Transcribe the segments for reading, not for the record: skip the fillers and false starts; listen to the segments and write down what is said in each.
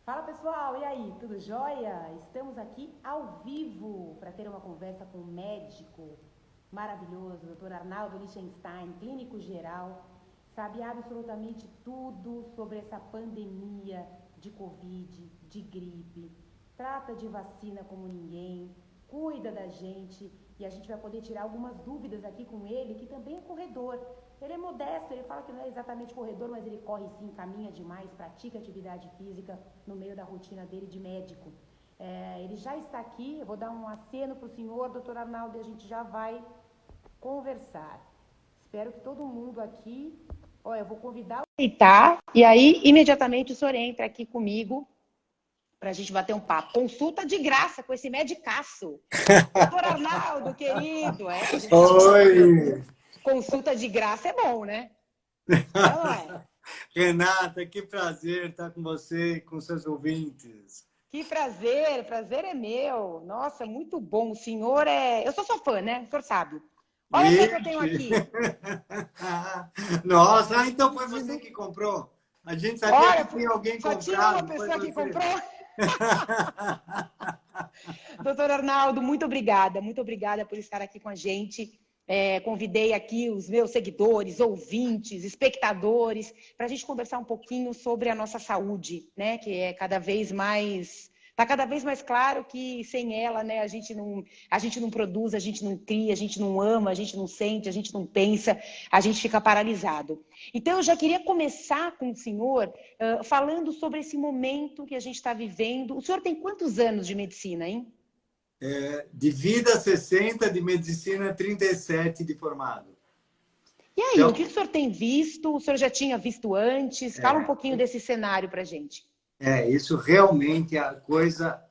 Fala pessoal, e aí, tudo jóia? Estamos aqui ao vivo para ter uma conversa com um médico maravilhoso, Dr. Arnaldo Lichtenstein, clínico geral, sabe absolutamente tudo sobre essa pandemia de Covid, de gripe, trata de vacina como ninguém, cuida da gente e a gente vai poder tirar algumas dúvidas aqui com ele, que também é corredor. Ele é modesto, ele fala que não é exatamente corredor, mas ele corre sim, caminha demais, pratica atividade física no meio da rotina dele de médico. Ele já está aqui, eu vou dar um aceno para o senhor, doutor Arnaldo, e a gente já vai conversar. Espero que todo mundo aqui... Olha, eu vou convidar o... E aí, imediatamente, o senhor entra aqui comigo para a gente bater um papo. Consulta de graça com esse medicaço. Doutor Arnaldo, querido, a gente sabe Oi! que consulta de graça é bom, né? É ou não é? Renata, que prazer estar com você e com seus ouvintes. Que prazer, prazer é meu. Nossa, muito bom. O senhor é... Eu sou sua fã, né? O senhor sabe. Olha o que eu tenho Ixi! aqui. Nossa, então foi você Pedindo... que comprou? A gente sabia que Olha, tinha alguém só tinha uma comprado, foi pessoa que você. comprou. Doutor Arnaldo, muito obrigada por estar aqui com a gente. Convidei aqui os meus seguidores, ouvintes, espectadores, para a gente conversar um pouquinho sobre a nossa saúde, né? Que é cada vez mais... Está cada vez mais claro que sem ela, né, a gente não produz, a gente não cria, a gente não ama, a gente não sente, a gente não pensa, a gente fica paralisado. Então, eu já queria começar com o senhor falando sobre esse momento que a gente está vivendo. O senhor tem quantos anos de medicina, hein? De vida 60, de medicina 37 de formado. E aí, o que Então, o senhor tem visto? O senhor já tinha visto antes? Fala um pouquinho desse cenário para a gente. isso realmente é a coisa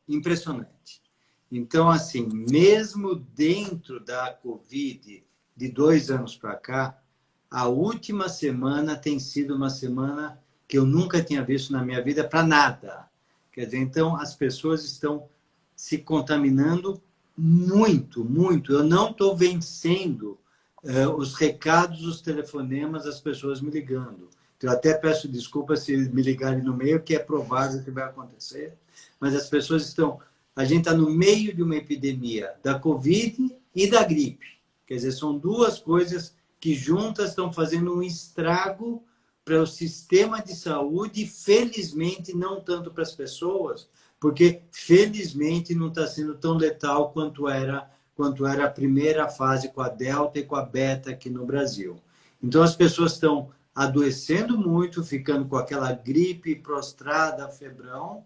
impressionante. Então, assim, mesmo dentro da Covid, de 2 anos para cá, a última semana tem sido uma semana que eu nunca tinha visto na minha vida para nada. Quer dizer, então as pessoas estão se contaminando muito, muito. Eu não estou vencendo os recados, os telefonemas, as pessoas me ligando. Eu até peço desculpa se me ligarem no meio, que é provável que vai acontecer, mas as pessoas estão... A gente está no meio de uma epidemia da Covid e da gripe. Quer dizer, são duas coisas que juntas estão fazendo um estrago para o sistema de saúde, e felizmente não tanto para as pessoas, porque felizmente não está sendo tão letal quanto era a primeira fase com a Delta e com a Beta aqui no Brasil. Então as pessoas estão adoecendo muito, ficando com aquela gripe prostrada, febrão,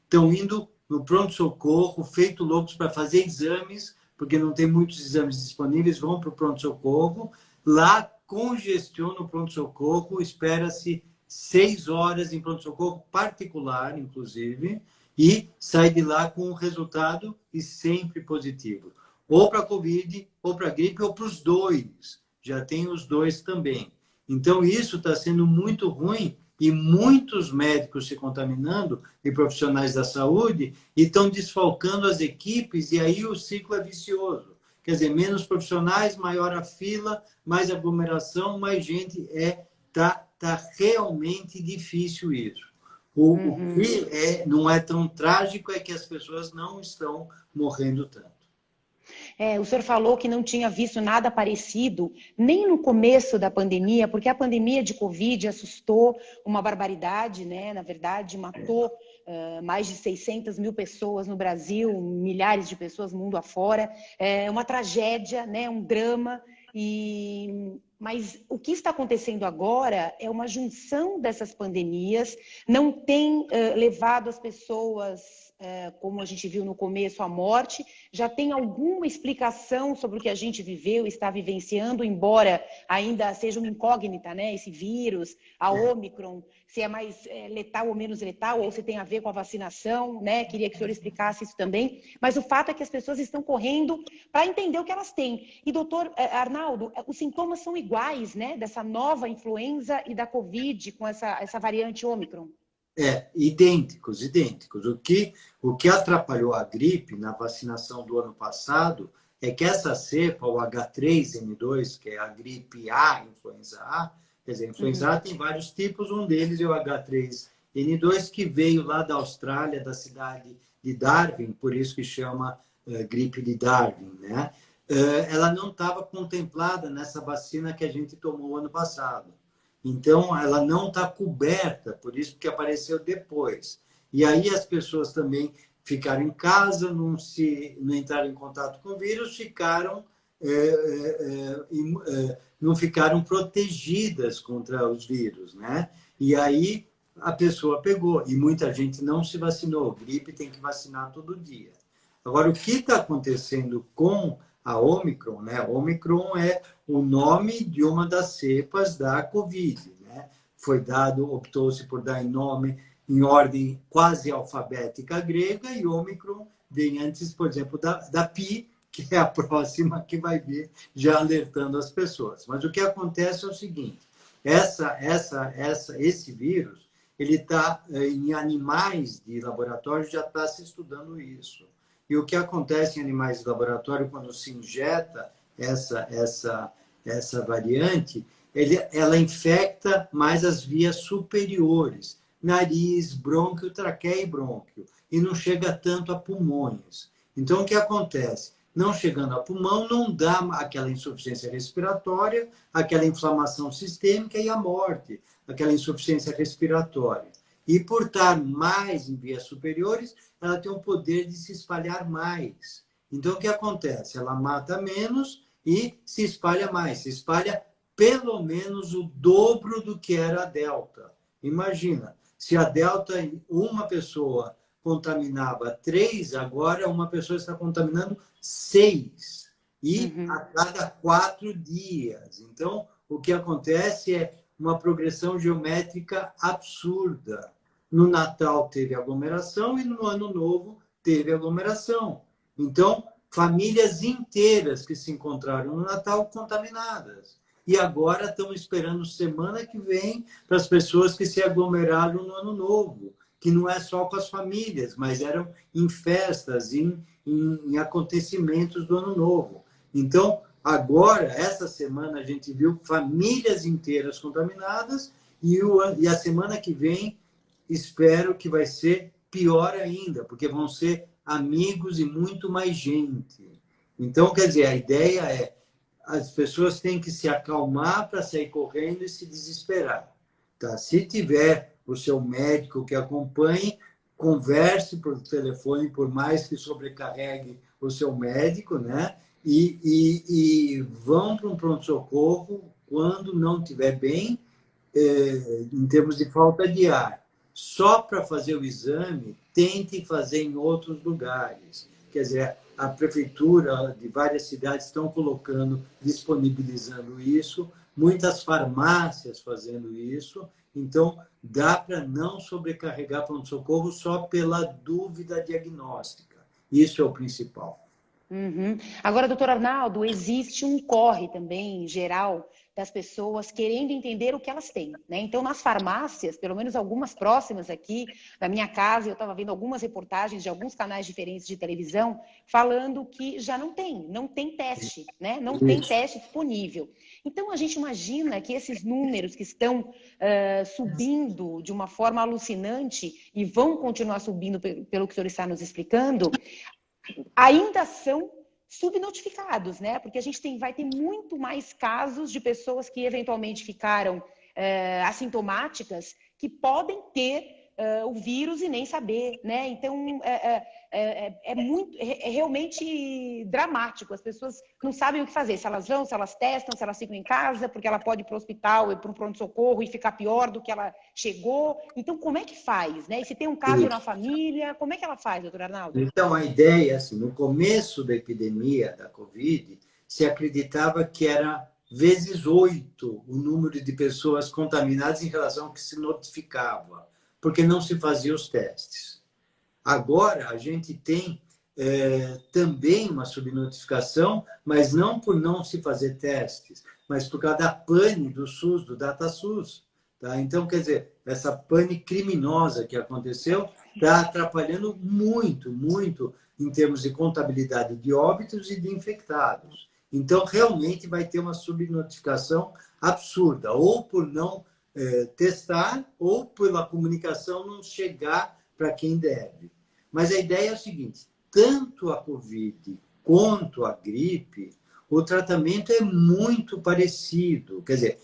estão indo no pronto-socorro, feito loucos para fazer exames, porque não tem muitos exames disponíveis, vão para o pronto-socorro, lá congestiona o pronto-socorro, espera-se 6 horas em pronto-socorro particular, inclusive, e sai de lá com um resultado e sempre positivo. Ou para a Covid, ou para a gripe, ou para os dois. Já tem os dois também. Então, isso está sendo muito ruim e muitos médicos se contaminando e profissionais da saúde e estão desfalcando as equipes e aí o ciclo é vicioso. Quer dizer, menos profissionais, maior a fila, mais aglomeração, mais gente. Tá realmente difícil isso. O que não é tão trágico é que as pessoas não estão morrendo tanto. O senhor falou que não tinha visto nada parecido nem no começo da pandemia, porque a pandemia de Covid assustou uma barbaridade, né? Na verdade, matou mais de 600 mil pessoas no Brasil, milhares de pessoas mundo afora. É uma tragédia, né? Um drama. Mas o que está acontecendo agora é uma junção dessas pandemias, não tem levado as pessoas, como a gente viu no começo, à morte, já tem alguma explicação sobre o que a gente viveu, está vivenciando, embora ainda seja uma incógnita, né? Esse vírus, a Ômicron, se é mais letal ou menos letal, ou se tem a ver com a vacinação, né? Queria que o senhor explicasse isso também. Mas o fato é que as pessoas estão correndo para entender o que elas têm. E, doutor Arnaldo, os sintomas são iguais, né? Dessa nova influenza e da Covid com essa variante Ômicron. Idênticos, idênticos. O que atrapalhou a gripe na vacinação do ano passado é que essa cepa, o H3N2, que é a gripe A, influenza A, quer dizer, a influenza A tem vários tipos, um deles é o N2, que veio lá da Austrália, da cidade de Darwin, por isso que chama gripe de Darwin, né? Ela não estava contemplada nessa vacina que a gente tomou ano passado. Então, ela não está coberta, por isso que apareceu depois. E aí as pessoas também ficaram em casa, não entraram em contato com o vírus, não ficaram protegidas contra os vírus, né? E aí a pessoa pegou, e muita gente não se vacinou. Gripe tem que vacinar todo dia. Agora, o que está acontecendo com a Omicron, né? Omicron é o nome de uma das cepas da Covid, né? Optou-se por dar nome em ordem quase alfabética grega, e Omicron vem antes, por exemplo, da Pi, que é a próxima que vai vir já alertando as pessoas. Mas o que acontece é o seguinte, esse vírus, ele está em animais de laboratório, já está se estudando isso. E o que acontece em animais de laboratório, quando se injeta essa variante, ela infecta mais as vias superiores, nariz, brônquio, traqueia e brônquio, e não chega tanto a pulmões. Então, o que acontece? Não chegando a pulmão, não dá aquela insuficiência respiratória, aquela inflamação sistêmica e a morte, aquela insuficiência respiratória. E por estar mais em vias superiores, ela tem o poder de se espalhar mais. Então, o que acontece? Ela mata menos e se espalha mais. Se espalha pelo menos o dobro do que era a Delta. Imagina, se a Delta, uma pessoa contaminava 3, agora uma pessoa está contaminando 6. E a cada 4 dias. Então, o que acontece é uma progressão geométrica absurda. No Natal teve aglomeração e no Ano Novo teve aglomeração. Então, famílias inteiras que se encontraram no Natal contaminadas. E agora estão esperando semana que vem para as pessoas que se aglomeraram no Ano Novo, que não é só com as famílias, mas eram em festas, em acontecimentos do Ano Novo. Então, agora, essa semana, a gente viu famílias inteiras contaminadas e a semana que vem, espero que vai ser pior ainda, porque vão ser amigos e muito mais gente. Então, quer dizer, a ideia é as pessoas têm que se acalmar para sair correndo e se desesperar. Tá? Se tiver o seu médico que acompanhe, converse por telefone, por mais que sobrecarregue o seu médico, né? E vão para um pronto-socorro quando não estiver bem, em termos de falta de ar. Só para fazer o exame, tente fazer em outros lugares. Quer dizer, a prefeitura de várias cidades estão colocando, disponibilizando isso, muitas farmácias fazendo isso. Então, dá para não sobrecarregar pronto-socorro só pela dúvida diagnóstica. Isso é o principal. Agora, doutor Arnaldo, existe um corre também, em geral, das pessoas querendo entender o que elas têm, né? Então, nas farmácias, pelo menos algumas próximas aqui da minha casa, eu estava vendo algumas reportagens de alguns canais diferentes de televisão falando que já não tem teste, né? Não tem teste disponível. Então, a gente imagina que esses números que estão subindo de uma forma alucinante e vão continuar subindo pelo que o senhor está nos explicando, ainda são subnotificados, né? Porque a gente vai ter muito mais casos de pessoas que eventualmente ficaram assintomáticas, que podem ter o vírus e nem saber, né? Então, é realmente dramático. As pessoas não sabem o que fazer, se elas vão, se elas testam, se elas ficam em casa, porque ela pode ir para o hospital, ir para um pronto-socorro e ficar pior do que ela chegou. Então, como é que faz, né? E se tem um caso na família, como é que ela faz, doutor Arnaldo? Então, a ideia, assim, no começo da epidemia da Covid, se acreditava que era vezes 8 o número de pessoas contaminadas em relação ao que se notificava, porque não se faziam os testes. Agora, a gente tem também uma subnotificação, mas não por não se fazer testes, mas por causa da pane do SUS, do DataSUS. Tá? Então, quer dizer, essa pane criminosa que aconteceu está atrapalhando muito, muito em termos de contabilidade de óbitos e de infectados. Então, realmente vai ter uma subnotificação absurda, ou por não testar ou pela comunicação não chegar para quem deve. Mas a ideia é o seguinte, tanto a Covid quanto a gripe, o tratamento é muito parecido. Quer dizer,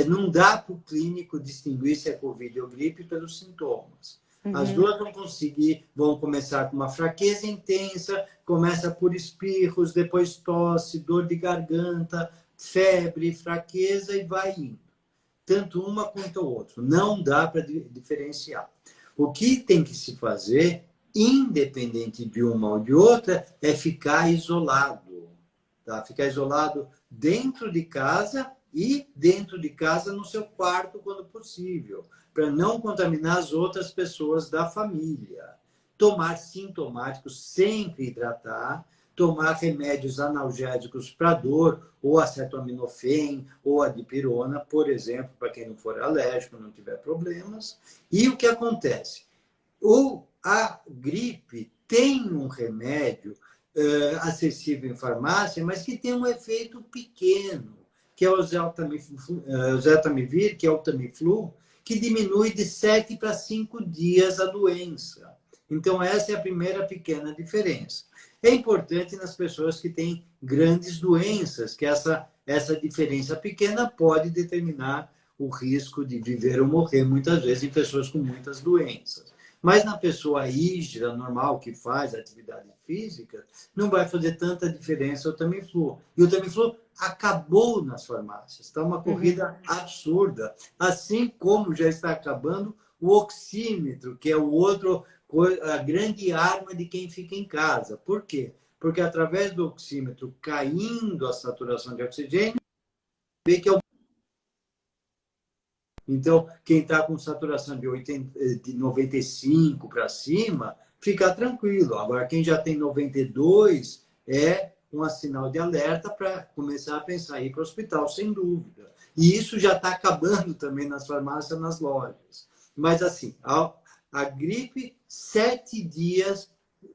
não dá para o clínico distinguir se é Covid ou gripe pelos sintomas. As duas vão começar com uma fraqueza intensa, começa por espirros, depois tosse, dor de garganta, febre, fraqueza e vai indo. Tanto uma quanto a outra. Não dá para diferenciar. O que tem que se fazer, independente de uma ou de outra, é ficar isolado. Tá? Ficar isolado dentro de casa e dentro de casa no seu quarto, quando possível, para não contaminar as outras pessoas da família. Tomar sintomáticos, sempre hidratar, tomar remédios analgésicos para dor, ou acetaminofém, ou a dipirona, por exemplo, para quem não for alérgico, não tiver problemas. E o que acontece? A gripe tem um remédio acessível em farmácia, mas que tem um efeito pequeno, que é o Zeltamivir, que é o Tamiflu, que diminui de 7 para 5 dias a doença. Então, essa é a primeira pequena diferença. É importante nas pessoas que têm grandes doenças, que essa diferença pequena pode determinar o risco de viver ou morrer, muitas vezes, em pessoas com muitas doenças. Mas na pessoa rígida, normal, que faz atividade física, não vai fazer tanta diferença o Tamiflu. E o Tamiflu acabou nas farmácias. Está uma corrida absurda. Assim como já está acabando o oxímetro, que é a grande arma de quem fica em casa. Por quê? Porque através do oxímetro caindo a saturação de oxigênio, vê que é o... Então, quem está com saturação de 95 para cima, fica tranquilo. Agora, quem já tem 92 é um sinal de alerta para começar a pensar em ir para o hospital, sem dúvida. E isso já está acabando também nas farmácias, nas lojas. Mas, assim, a gripe, 7 dias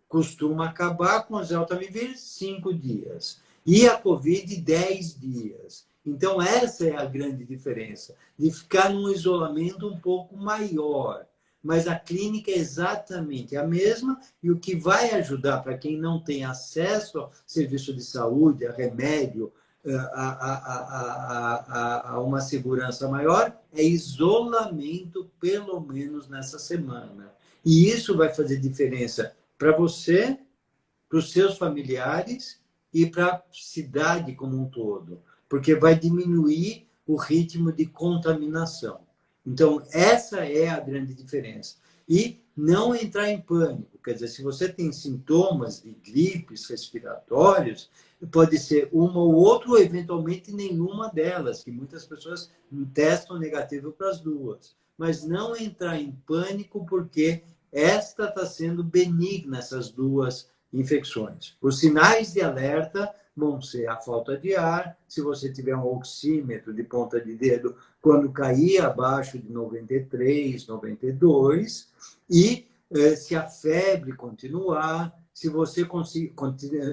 costuma acabar, com o Zeltamivir, 5 dias. E a Covid, 10 dias. Então, essa é a grande diferença, de ficar num isolamento um pouco maior. Mas a clínica é exatamente a mesma, e o que vai ajudar para quem não tem acesso ao serviço de saúde, a remédio, a uma segurança maior, é isolamento, pelo menos nessa semana. E isso vai fazer diferença para você, para os seus familiares e para a cidade como um todo, porque vai diminuir o ritmo de contaminação. Então, essa é a grande diferença. E não entrar em pânico. Quer dizer, se você tem sintomas de gripes respiratórios, pode ser uma ou outra, ou eventualmente nenhuma delas, que muitas pessoas testam negativo para as duas. Mas não entrar em pânico, porque esta está sendo benigna, essas duas infecções. Os sinais de alerta vão ser a falta de ar, se você tiver um oxímetro de ponta de dedo, quando cair abaixo de 93, 92, e se a febre continuar, se você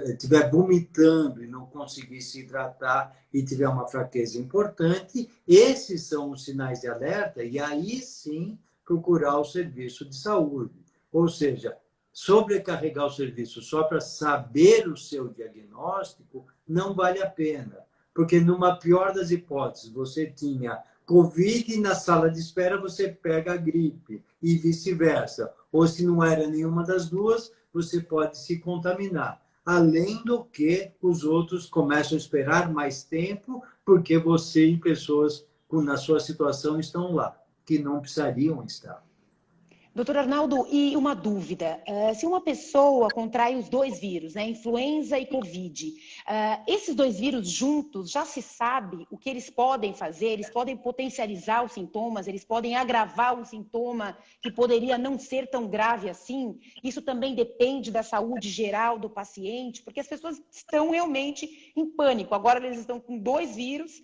estiver vomitando e não conseguir se hidratar e tiver uma fraqueza importante, esses são os sinais de alerta, e aí sim procurar o serviço de saúde. Ou seja, sobrecarregar o serviço só para saber o seu diagnóstico não vale a pena. Porque, numa pior das hipóteses, você tinha Covid e na sala de espera você pega a gripe e vice-versa. Ou, se não era nenhuma das duas, você pode se contaminar. Além do que os outros começam a esperar mais tempo, porque você e pessoas na sua situação estão lá, que não precisariam estar. Doutor Arnaldo, e uma dúvida, se uma pessoa contrai os dois vírus, né, influenza e Covid, esses dois vírus juntos, já se sabe o que eles podem fazer? Eles podem potencializar os sintomas, eles podem agravar um sintoma que poderia não ser tão grave assim? Isso também depende da saúde geral do paciente, porque as pessoas estão realmente em pânico. Agora eles estão com dois vírus.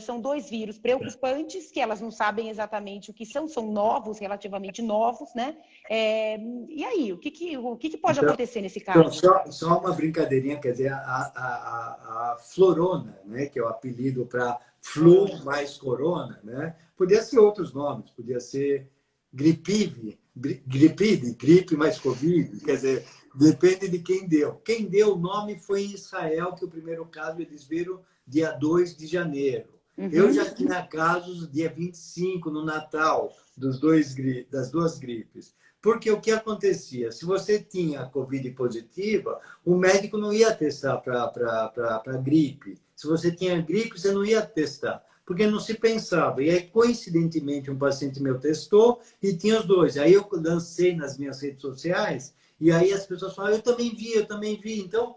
São dois vírus preocupantes, que elas não sabem exatamente o que são novos, relativamente novos, né? E aí, o que pode acontecer nesse caso? Então, só uma brincadeirinha, quer dizer, a florona, né, que é o apelido para flu mais corona, né? Podia ser outros nomes, podia ser gripide, gripe mais Covid, quer dizer, depende de quem deu. Quem deu o nome foi em Israel, que o primeiro caso eles viram dia 2 de janeiro. Eu já tinha casos dia 25, no Natal, das duas gripes. Porque o que acontecia? Se você tinha Covid positiva, o médico não ia testar para gripe. Se você tinha gripe, você não ia testar, porque não se pensava. E aí, coincidentemente, um paciente meu testou e tinha os dois. Aí eu lancei nas minhas redes sociais e aí as pessoas falaram, eu também vi, eu também vi. Então,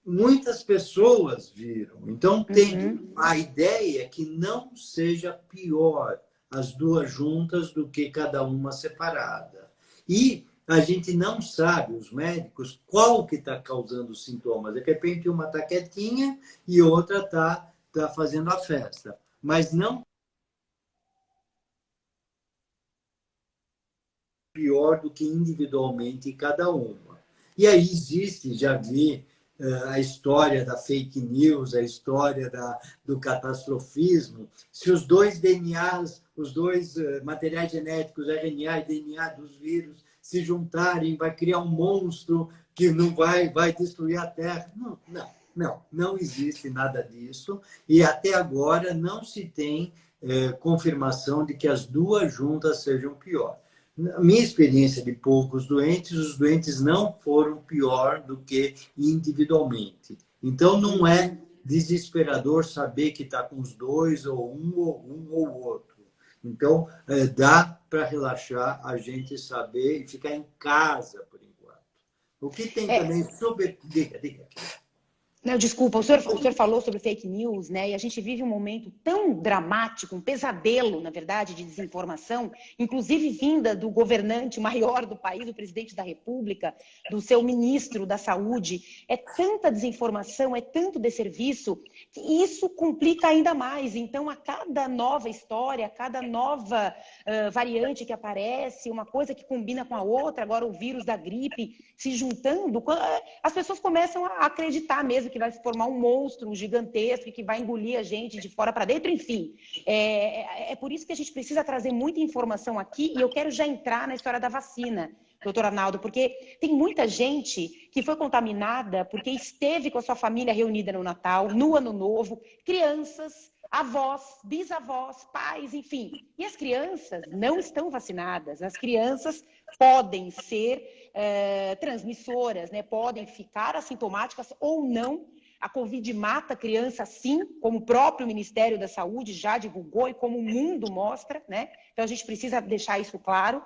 muitas pessoas viram. Então, a ideia é que não seja pior as duas juntas do que cada uma separada. E a gente não sabe, os médicos, qual que está causando os sintomas. De repente, uma está quietinha e outra está fazendo a festa. Mas não pior do que individualmente cada uma. E aí existe, já vi, a história da fake news, a história do catastrofismo. Se os dois DNAs, os dois materiais genéticos, RNA e DNA dos vírus, se juntarem, vai criar um monstro que não vai destruir a Terra. Não existe nada disso. E até agora não se tem confirmação de que as duas juntas sejam pior. Na minha experiência de poucos doentes, os doentes não foram pior do que individualmente. Então, não é desesperador saber que está com os dois, ou um ou outro. Então, dá para relaxar, a gente saber e ficar em casa, por enquanto. O que tem também sobre... Diga. Não, desculpa, o senhor falou sobre fake news, né? E a gente vive um momento tão dramático, um pesadelo, na verdade, de desinformação, inclusive vinda do governante maior do país, do presidente da República, do seu ministro da Saúde. É tanta desinformação, é tanto desserviço, que isso complica ainda mais. Então, a cada nova história, a cada nova variante que aparece, uma coisa que combina com a outra, agora o vírus da gripe se juntando, as pessoas começam a acreditar mesmo que vai se formar um monstro gigantesco que vai engolir a gente de fora para dentro, enfim. É por isso que a gente precisa trazer muita informação aqui e eu quero já entrar na história da vacina, doutor Arnaldo, porque tem muita gente que foi contaminada porque esteve com a sua família reunida no Natal, no Ano Novo, crianças, avós, bisavós, pais, enfim. E as crianças não estão vacinadas, as crianças podem ser transmissoras, né? Podem ficar assintomáticas ou não. A Covid mata a criança, sim, como o próprio Ministério da Saúde já divulgou e como o mundo mostra, né? Então, a gente precisa deixar isso claro.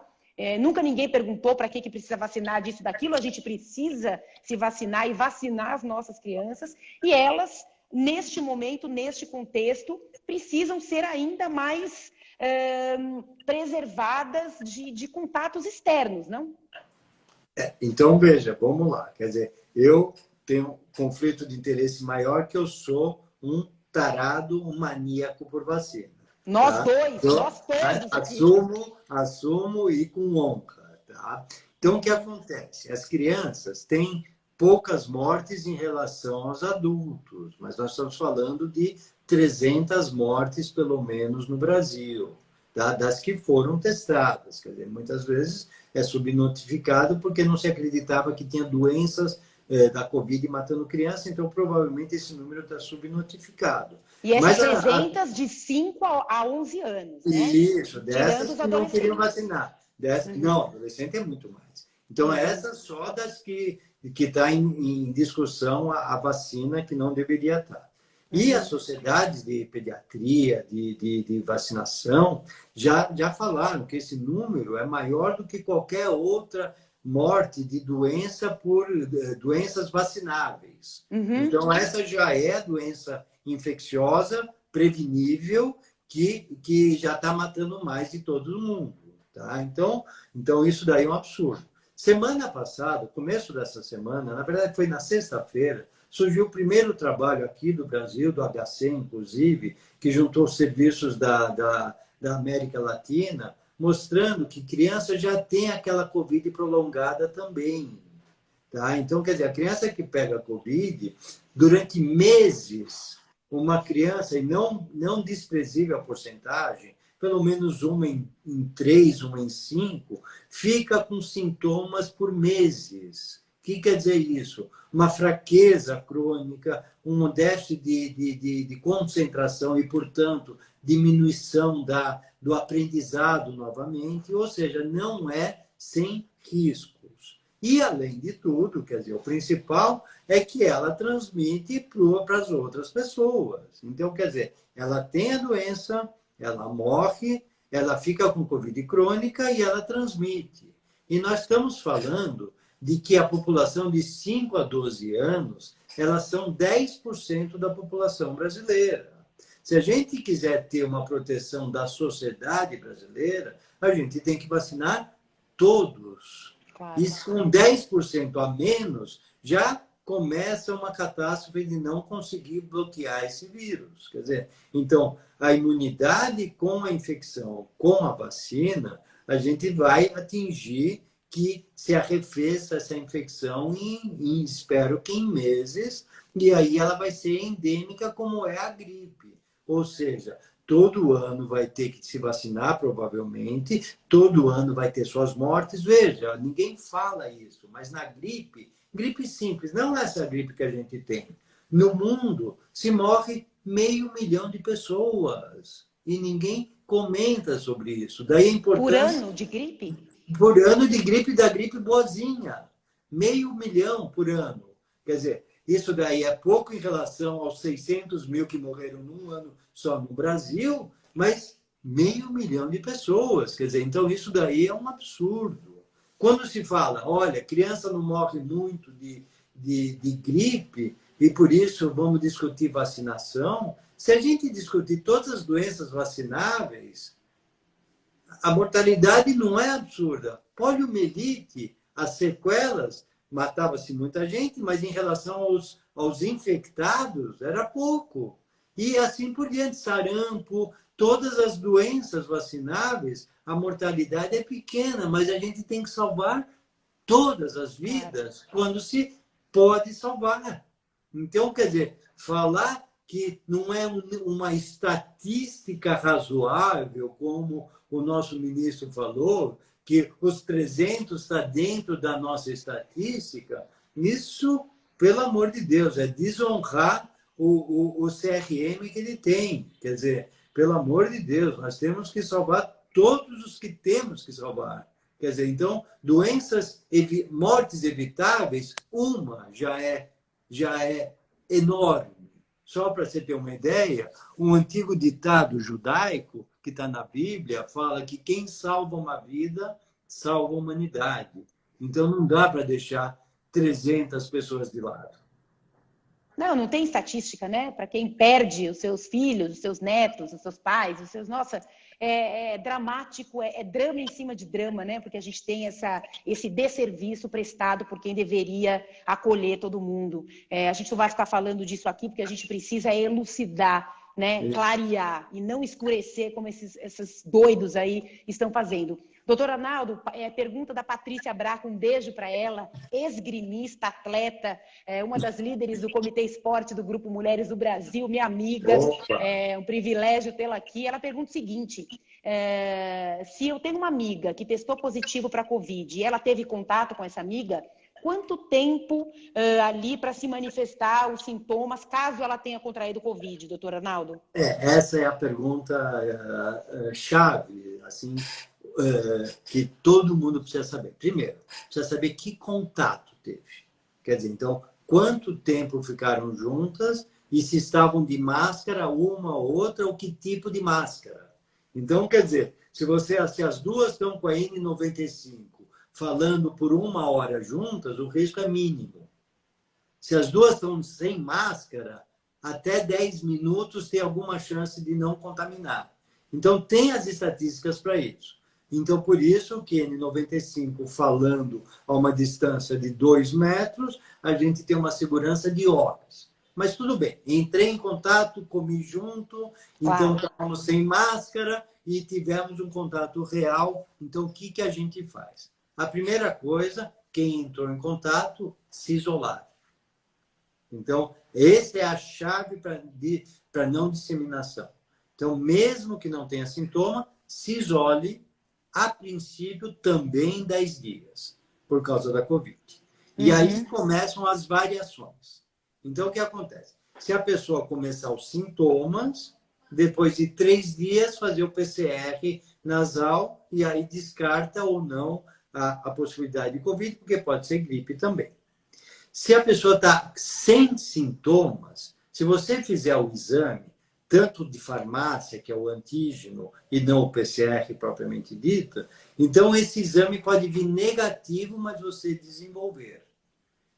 Nunca ninguém perguntou para que precisa vacinar disso, daquilo. A gente precisa se vacinar e vacinar as nossas crianças. E elas, neste momento, neste contexto, precisam ser ainda mais preservadas de contatos externos, não? Então, veja, vamos lá. Quer dizer, eu tenho um conflito de interesse maior que eu sou um tarado, um maníaco por vacina. Nós tá? dois, então, nós todos. Assumo e com honra. Tá? Então, o que acontece? As crianças têm poucas mortes em relação aos adultos, mas nós estamos falando de 300 mortes, pelo menos, no Brasil. Tá? Das que foram testadas. Quer dizer, muitas vezes é subnotificado porque não se acreditava que tinha doenças da Covid matando criança, então provavelmente esse número está subnotificado. E essas 300 de 5 a 11 anos, né? Isso, dessas que não queriam vacinar. Não, adolescente é muito mais. Então, essas só das que está em discussão a vacina que não deveria estar. E as sociedades de pediatria, de vacinação, já falaram que esse número é maior do que qualquer outra morte de doença por doenças vacináveis. Então, essa já é doença infecciosa, prevenível, que já está matando mais de todo mundo. Tá? Então, isso daí é um absurdo. Semana passada, começo dessa semana, na verdade foi na sexta-feira, surgiu o primeiro trabalho aqui do Brasil, do HC, inclusive, que juntou os serviços da América Latina, mostrando que criança já tem aquela Covid prolongada também. Tá? Então, quer dizer, a criança que pega Covid, durante meses, uma criança, e não desprezível a porcentagem, pelo menos uma em 3, uma em 5, fica com sintomas por meses. O que quer dizer isso? Uma fraqueza crônica, um déficit de concentração e, portanto, diminuição do aprendizado novamente, ou seja, não é sem riscos. E, além de tudo, quer dizer, o principal é que ela transmite para as outras pessoas. Então, quer dizer, ela tem a doença, ela morre, ela fica com Covid crônica e ela transmite. E nós estamos falando de que a população de 5 a 12 anos, elas são 10% da população brasileira. Se a gente quiser ter uma proteção da sociedade brasileira, a gente tem que vacinar todos. Claro. E com 10% a menos, já começa uma catástrofe de não conseguir bloquear esse vírus. Quer dizer, então, a imunidade com a infecção, com a vacina, a gente vai atingir que se arrefeça essa infecção espero que em meses, e aí ela vai ser endêmica como é a gripe. Ou seja, todo ano vai ter que se vacinar, provavelmente, todo ano vai ter suas mortes. Veja, ninguém fala isso, mas na gripe simples, não essa gripe que a gente tem. No mundo, se morre 500 mil de pessoas e ninguém comenta sobre isso. Daí a importância... Por ano de gripe? Por ano de gripe, da gripe boazinha. 500 mil por ano. Quer dizer, isso daí é pouco em relação aos 600 mil que morreram num ano só no Brasil, mas 500 mil de pessoas. Quer dizer, então isso daí é um absurdo. Quando se fala, olha, criança não morre muito de gripe e por isso vamos discutir vacinação, se a gente discutir todas as doenças vacináveis, a mortalidade não é absurda. Poliomielite, as sequelas, matava-se muita gente, mas em relação aos infectados, era pouco. E assim por diante, sarampo, todas as doenças vacináveis, a mortalidade é pequena, mas a gente tem que salvar todas as vidas quando se pode salvar. Então, quer dizer, falar que não é uma estatística razoável, como o nosso ministro falou, que os 300 está dentro da nossa estatística, isso, pelo amor de Deus, é desonrar o CRM que ele tem. Quer dizer, pelo amor de Deus, nós temos que salvar todos os que temos que salvar. Quer dizer, então, mortes evitáveis, uma já é enorme. Só para você ter uma ideia, um antigo ditado judaico, que está na Bíblia, fala que quem salva uma vida, salva a humanidade. Então, não dá para deixar 300 pessoas de lado. Não tem estatística, né? Para quem perde os seus filhos, os seus netos, os seus pais, os seus... Nossa, é dramático, é drama em cima de drama, né? Porque a gente tem esse desserviço prestado por quem deveria acolher todo mundo. A gente não vai ficar falando disso aqui, porque a gente precisa elucidar, né? Clarear e não escurecer como esses doidos aí estão fazendo. Doutor Arnaldo, pergunta da Patrícia Braca, um beijo para ela, esgrimista, atleta, uma das líderes do Comitê Esporte do Grupo Mulheres do Brasil, minha amiga, é um privilégio tê-la aqui. Ela pergunta o seguinte, se eu tenho uma amiga que testou positivo para a Covid e ela teve contato com essa amiga, quanto tempo ali para se manifestar os sintomas, caso ela tenha contraído Covid, doutor Arnaldo? Essa é a pergunta chave, assim, que todo mundo precisa saber. Primeiro, precisa saber que contato teve. Quer dizer, então, quanto tempo ficaram juntas e se estavam de máscara, uma ou outra, ou que tipo de máscara. Então, quer dizer, se as duas estão com a N95 falando por 1 hora juntas, o risco é mínimo. Se as duas estão sem máscara, até 10 minutos tem alguma chance de não contaminar. Então, tem as estatísticas para isso. Então, por isso que N95 falando a uma distância de 2 metros, a gente tem uma segurança de horas. Mas tudo bem, entrei em contato, comi junto, então estávamos sem máscara e tivemos um contato real. Então, o que a gente faz? A primeira coisa, quem entrou em contato, se isolar. Então, essa é a chave para não disseminação. Então, mesmo que não tenha sintoma, se isole, a princípio, também 10 dias, por causa da Covid. E aí começam as variações. Então, o que acontece? Se a pessoa começar os sintomas, depois de 3 dias, fazer o PCR nasal e aí descarta ou não a possibilidade de Covid, porque pode ser gripe também. Se a pessoa está sem sintomas, se você fizer o exame, tanto de farmácia, que é o antígeno, e não o PCR propriamente dito, então esse exame pode vir negativo, mas você desenvolver.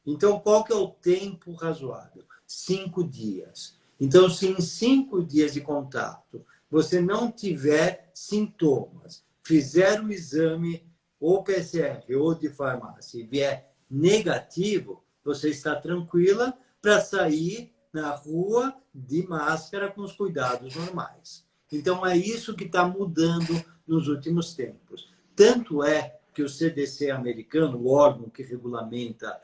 Então, qual que é o tempo razoável? 5 dias. Então, se em 5 dias de contato você não tiver sintomas, fizer o exame ou PCR ou de farmácia e vier negativo, você está tranquila para sair na rua de máscara com os cuidados normais. Então, é isso que está mudando nos últimos tempos. Tanto é que o CDC americano, o órgão que regulamenta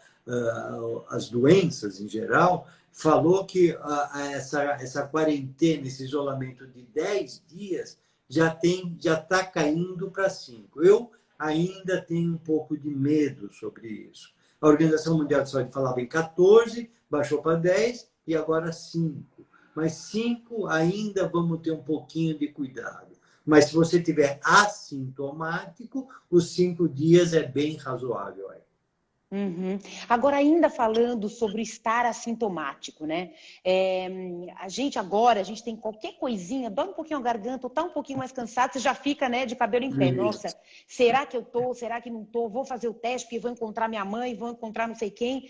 as doenças em geral, falou que essa quarentena, esse isolamento de 10 dias, já está caindo para 5. Eu ainda tenho um pouco de medo sobre isso. A Organização Mundial de Saúde falava em 14, baixou para 10 e agora 5. Mas 5 ainda vamos ter um pouquinho de cuidado. Mas se você tiver assintomático, os 5 dias é bem razoável aí. Agora, ainda falando sobre o estar assintomático, né? A gente tem qualquer coisinha, dói um pouquinho a garganta, ou tá um pouquinho mais cansado, você já fica, né, de cabelo em pé. Nossa, será que eu tô? Será que não tô? Vou fazer o teste, porque vou encontrar minha mãe, vou encontrar não sei quem.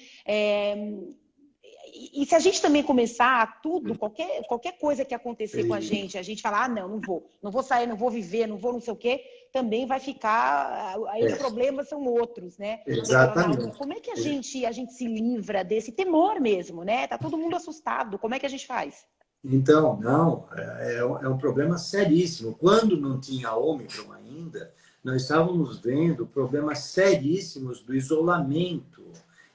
E se a gente também começar a tudo, qualquer coisa que acontecer com a gente falar, não vou sair, não vou viver, não vou não sei o quê, também vai ficar, aí os problemas são outros, né? Exatamente. Como é que a gente se livra desse temor mesmo, né? Tá todo mundo assustado, como é que a gente faz? Então, não, é um problema seríssimo. Quando não tinha Ômicron ainda, nós estávamos vendo problemas seríssimos do isolamento.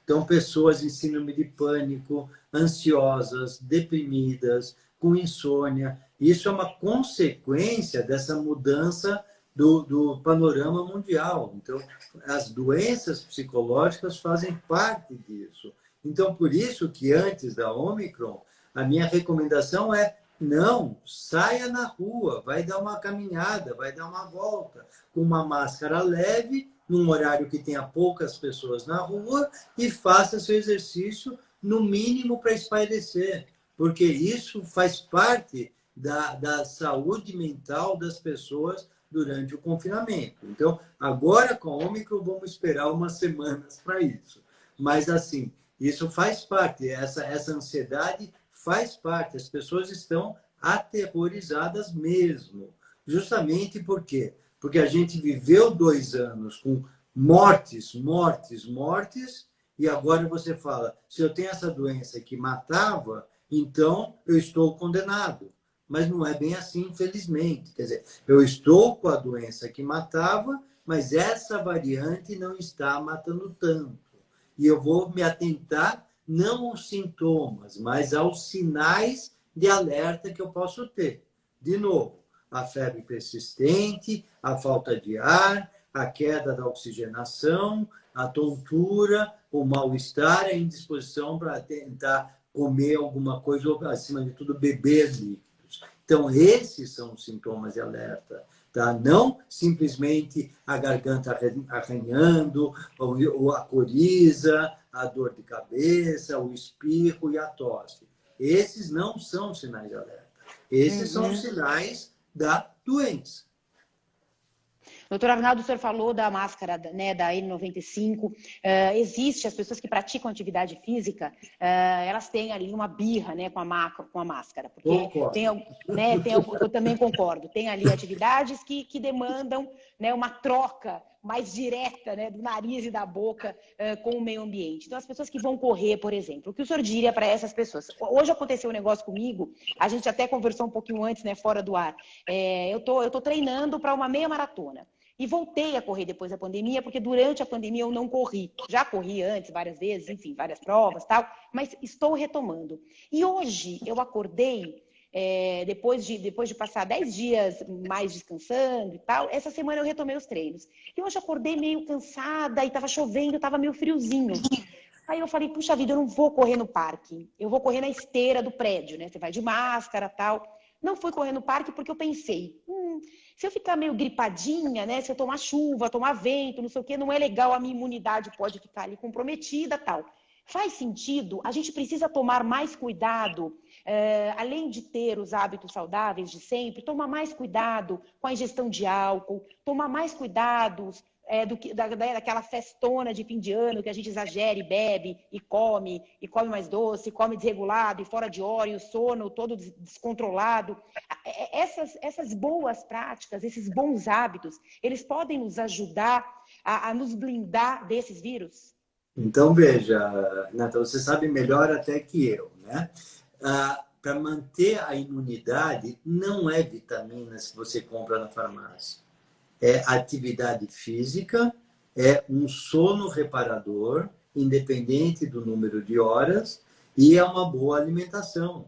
Então, pessoas em síndrome de pânico, ansiosas, deprimidas, com insônia. Isso é uma consequência dessa mudança do panorama mundial. Então, as doenças psicológicas fazem parte disso. Então, por isso que antes da Ômicron, a minha recomendação é não, saia na rua, vai dar uma caminhada, vai dar uma volta, com uma máscara leve, num horário que tenha poucas pessoas na rua e faça seu exercício, no mínimo, para espairecer, porque isso faz parte da saúde mental das pessoas durante o confinamento. Então, agora com a Ômicron, vamos esperar umas semanas para isso. Mas, assim, isso faz parte, essa ansiedade faz parte, as pessoas estão aterrorizadas mesmo. Justamente por quê? Porque a gente viveu 2 anos com mortes, e agora você fala, se eu tenho essa doença que matava, então eu estou condenado. Mas não é bem assim, infelizmente. Quer dizer, eu estou com a doença que matava, mas essa variante não está matando tanto. E eu vou me atentar não aos sintomas, mas aos sinais de alerta que eu posso ter. De novo, a febre persistente, a falta de ar, a queda da oxigenação, a tontura, o mal-estar, a indisposição para tentar comer alguma coisa ou, acima de tudo, beber líquidos. Então, esses são os sintomas de alerta. Tá? Não simplesmente a garganta arranhando, ou a coriza, a dor de cabeça, o espirro e a tosse. Esses não são sinais de alerta. Esses são os sinais da doença. Doutor Arnaldo, o senhor falou da máscara, né, da N95. Existe, as pessoas que praticam atividade física, elas têm ali uma birra, né, com a máscara. Porque eu também concordo. Tem ali atividades que demandam, né, uma troca mais direta, né, do nariz e da boca com o meio ambiente. Então, as pessoas que vão correr, por exemplo, o que o senhor diria para essas pessoas? Hoje aconteceu um negócio comigo, a gente até conversou um pouquinho antes, né, fora do ar. Eu tô treinando para uma meia maratona. E voltei a correr depois da pandemia, porque durante a pandemia eu não corri. Já corri antes, várias vezes, enfim, várias provas e tal, mas estou retomando. E hoje eu acordei depois de passar 10 dias mais descansando e tal, essa semana eu retomei os treinos. E hoje acordei meio cansada e estava chovendo, estava meio friozinho. Aí eu falei, puxa vida, eu não vou correr no parque. Eu vou correr na esteira do prédio, né? Você vai de máscara e tal. Não fui correr no parque porque eu pensei, se eu ficar meio gripadinha, né? Se eu tomar chuva, tomar vento, não sei o quê, não é legal, a minha imunidade pode ficar ali comprometida e tal. Faz sentido? A gente precisa tomar mais cuidado, além de ter os hábitos saudáveis de sempre, tomar mais cuidado com a ingestão de álcool, tomar mais cuidados daquela festona de fim de ano que a gente exagera e bebe, e come mais doce, come desregulado, e fora de hora, e o sono todo descontrolado. Essas boas práticas, esses bons hábitos, eles podem nos ajudar a nos blindar desses vírus? Então, veja, Nathan, você sabe melhor até que eu, né? Para manter a imunidade, não é vitaminas que você compra na farmácia. É atividade física, é um sono reparador, independente do número de horas, e é uma boa alimentação.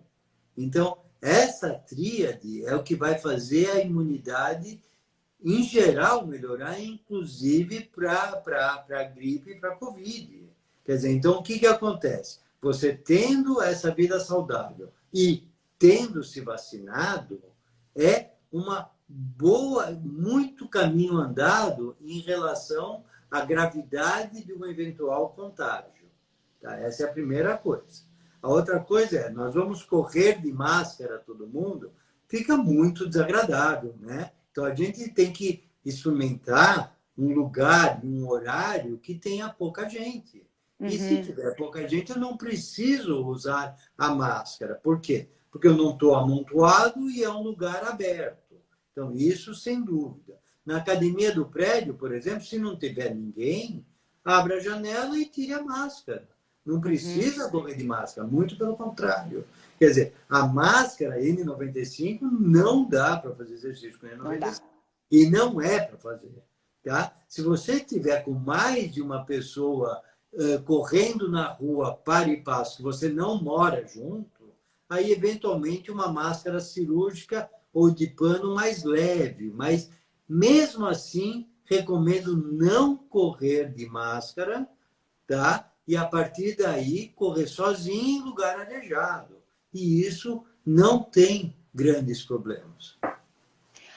Então, essa tríade é o que vai fazer a imunidade, em geral, melhorar, inclusive para a gripe e para a Covid. Quer dizer, então, o que acontece? Você tendo essa vida saudável e tendo se vacinado, é uma boa, muito caminho andado em relação à gravidade de um eventual contágio. Tá? Essa é a primeira coisa. A outra coisa é, nós vamos correr de máscara todo mundo, fica muito desagradável, né? Então, a gente tem que experimentar um lugar, um horário que tenha pouca gente. E se tiver pouca gente, eu não preciso usar a máscara. Por quê? Porque eu não estou amontoado e é um lugar aberto. Então, isso sem dúvida. Na academia do prédio, por exemplo, se não tiver ninguém, abra a janela e tire a máscara. Não precisa correr de máscara, muito pelo contrário. Quer dizer, a máscara N95 não dá para fazer exercício com N95. E não é para fazer. Tá? Se você tiver com mais de uma pessoa correndo na rua para e passo, que você não mora junto, aí eventualmente uma máscara cirúrgica ou de pano mais leve. Mas mesmo assim, recomendo não correr de máscara, tá? E a partir daí correr sozinho em lugar arejado. E isso não tem grandes problemas.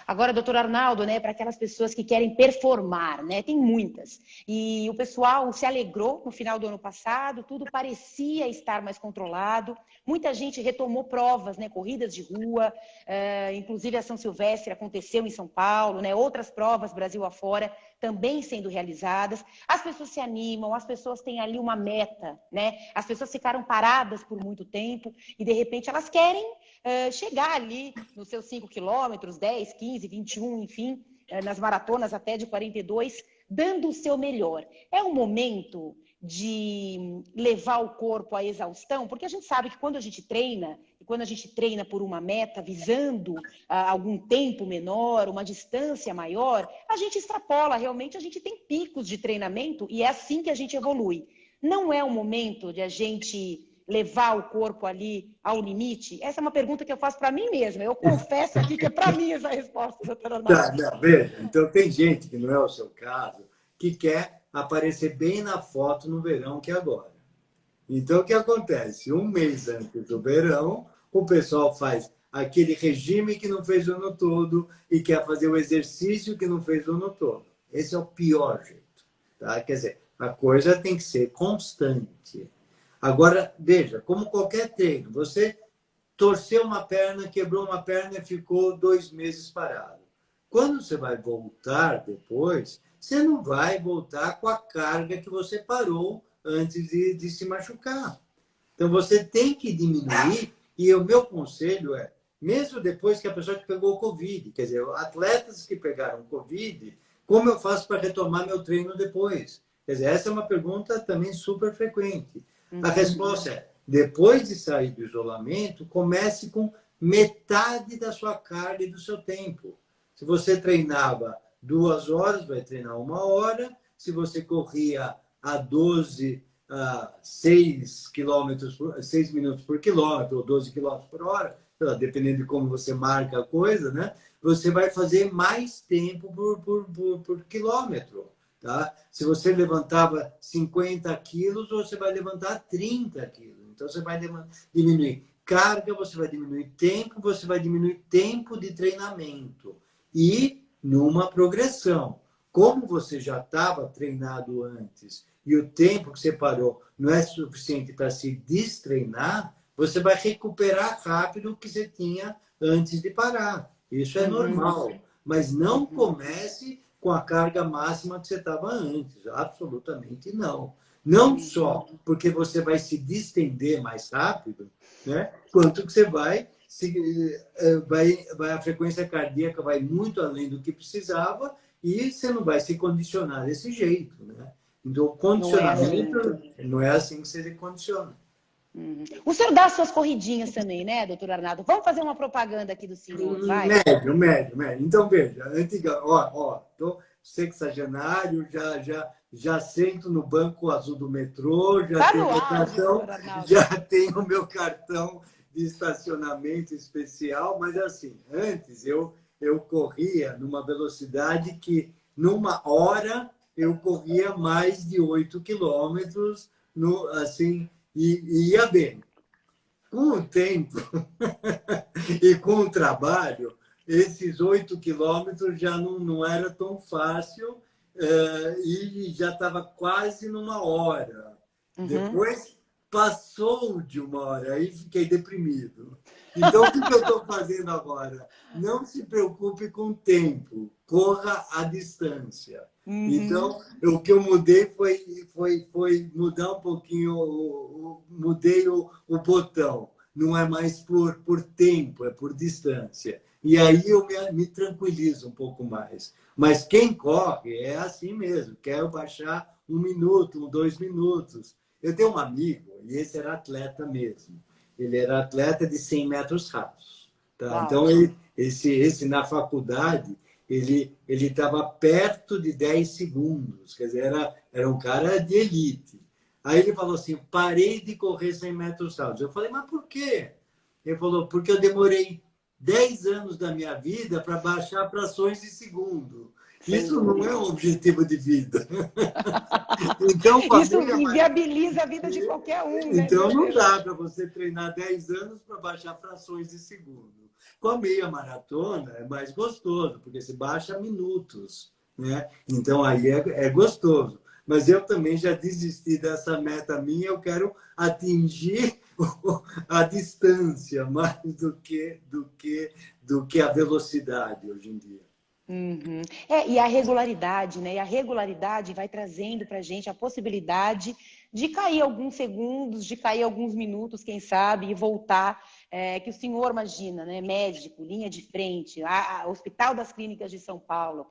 Agora, doutor Arnaldo, né, para aquelas pessoas que querem performar, né, tem muitas. E o pessoal se alegrou no final do ano passado, tudo parecia estar mais controlado. Muita gente retomou provas, né, corridas de rua, inclusive a São Silvestre aconteceu em São Paulo, né, outras provas Brasil afora também sendo realizadas. As pessoas se animam, as pessoas têm ali uma meta, né? As pessoas ficaram paradas por muito tempo e, de repente, elas querem chegar ali nos seus 5 quilômetros, 10, 15, 21, enfim, nas maratonas até de 42, dando o seu melhor. É um momento de levar o corpo à exaustão, porque a gente sabe que quando a gente treina, e quando a gente treina por uma meta, visando algum tempo menor, uma distância maior, a gente extrapola, realmente a gente tem picos de treinamento e é assim que a gente evolui. Não é o momento de a gente levar o corpo ali ao limite? Essa é uma pergunta que eu faço para mim mesma. Eu confesso aqui que é para mim essa resposta, doutora Arnaldo. Tá, veja, então tem gente, que não é o seu caso, que quer aparecer bem na foto no verão, que é agora. Então, o que acontece? Um mês antes do verão, o pessoal faz aquele regime que não fez o ano todo e quer fazer o exercício que não fez o ano todo. Esse é o pior jeito. Tá? Quer dizer, a coisa tem que ser constante. Agora, veja, como qualquer treino, você torceu uma perna, quebrou uma perna e ficou 2 meses parado. Quando você vai voltar depois, você não vai voltar com a carga que você parou antes de se machucar. Então, você tem que diminuir, e o meu conselho é, mesmo depois que a pessoa que pegou o Covid, quer dizer, atletas que pegaram Covid, como eu faço para retomar meu treino depois? Quer dizer, essa é uma pergunta também super frequente. A resposta é, depois de sair do isolamento, comece com metade da sua carga e do seu tempo. Se você treinava 2 horas, vai treinar 1 hora. Se você corria a 6 minutos por quilômetro, ou 12 quilômetros por hora, dependendo de como você marca a coisa, né? Você vai fazer mais tempo por quilômetro. Tá? Se você levantava 50 quilos, você vai levantar 30 quilos. Então, você vai diminuir carga, você vai diminuir tempo, você vai diminuir tempo de treinamento. E numa progressão. Como você já estava treinado antes e o tempo que você parou não é suficiente para se destreinar, você vai recuperar rápido o que você tinha antes de parar. Isso é normal. Mas não comece com a carga máxima que você estava antes. Absolutamente não. Não só porque você vai se distender mais rápido, né? Quanto que você a frequência cardíaca vai muito além do que precisava e você não vai se condicionar desse jeito, né? Então, o condicionamento não é assim que você condiciona. O senhor dá suas corridinhas também, né, doutor Arnaldo? Vamos fazer uma propaganda aqui do senhor, vai? Médio. Então, veja, tô sexagenário, já sento no banco azul do metrô, já tenho meu cartão de estacionamento especial, mas assim, antes eu corria numa velocidade que, numa hora, eu corria mais de 8 quilômetros, assim, e ia bem. Com o tempo e com o trabalho, esses 8 quilômetros já não era tão fácil e já estava quase numa hora. Depois passou de uma hora, aí fiquei deprimido. Então, o que eu estou fazendo agora? Não se preocupe com o tempo, corra a distância. Então, o que eu mudei foi mudar um pouquinho, mudei o botão. Não é mais por tempo, é por distância. E aí eu me tranquilizo um pouco mais. Mas quem corre é assim mesmo, quer baixar 1 minuto, 2 minutos. Eu tenho um amigo, e esse era atleta mesmo. Ele era atleta de 100 metros rasos. Tá? Então, esse na faculdade, ele estava perto de 10 segundos. Quer dizer, era um cara de elite. Aí ele falou assim, parei de correr 100 metros rasos. Eu falei, mas por quê? Ele falou, porque eu demorei 10 anos da minha vida para baixar frações de segundo. Isso não é um objetivo de vida. Então, isso inviabiliza a vida de qualquer um. Então, não dá para você treinar 10 anos para baixar frações de segundo. Com a meia maratona é mais gostoso, porque se baixa minutos. Né? Então, aí é gostoso. Mas eu também já desisti dessa meta minha, eu quero atingir a distância mais do que a velocidade hoje em dia. E a regularidade, né? E a regularidade vai trazendo para a gente a possibilidade de cair alguns segundos, de cair alguns minutos, quem sabe, e voltar. Que o senhor imagina, né? Médico, linha de frente, Hospital das Clínicas de São Paulo,